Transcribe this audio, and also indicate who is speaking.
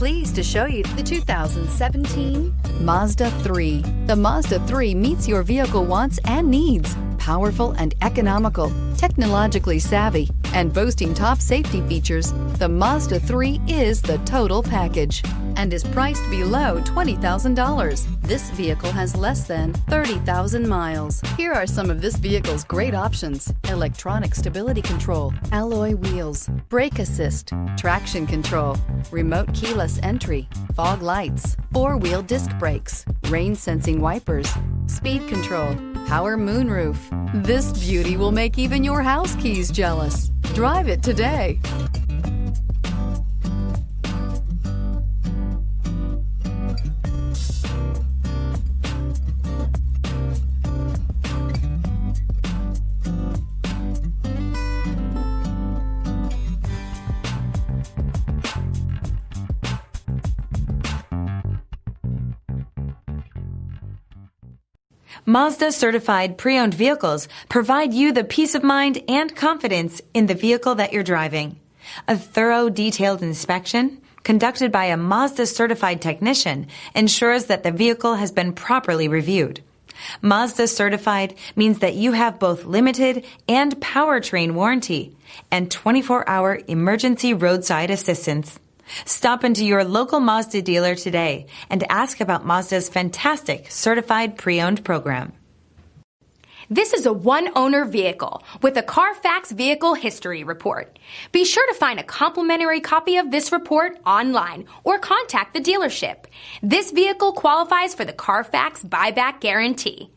Speaker 1: Pleased to show you the 2017 Mazda 3. The Mazda 3 meets your vehicle wants and needs. Powerful and economical, technologically savvy, and boasting top safety features, the Mazda 3 is the total package and is priced below $20,000. This vehicle has less than 30,000 miles. Here are some of this vehicle's great options: electronic stability control, alloy wheels, brake assist, traction control, remote keyless entry, fog lights, four-wheel disc brakes, rain sensing wipers, speed control, power moonroof. This beauty will make even your house keys jealous. Drive it today.
Speaker 2: Mazda certified pre-owned vehicles provide you the peace of mind and confidence in the vehicle that you're driving. A thorough, detailed inspection conducted by a Mazda certified technician ensures that the vehicle has been properly reviewed. Mazda certified means that you have both limited and powertrain warranty and 24-hour emergency roadside assistance. Stop into your local Mazda dealer today and ask about Mazda's fantastic certified pre-owned program.
Speaker 3: This is a one-owner vehicle with a Carfax Vehicle History Report. Be sure to find a complimentary copy of this report online or contact the dealership. This vehicle qualifies for the Carfax Buyback Guarantee.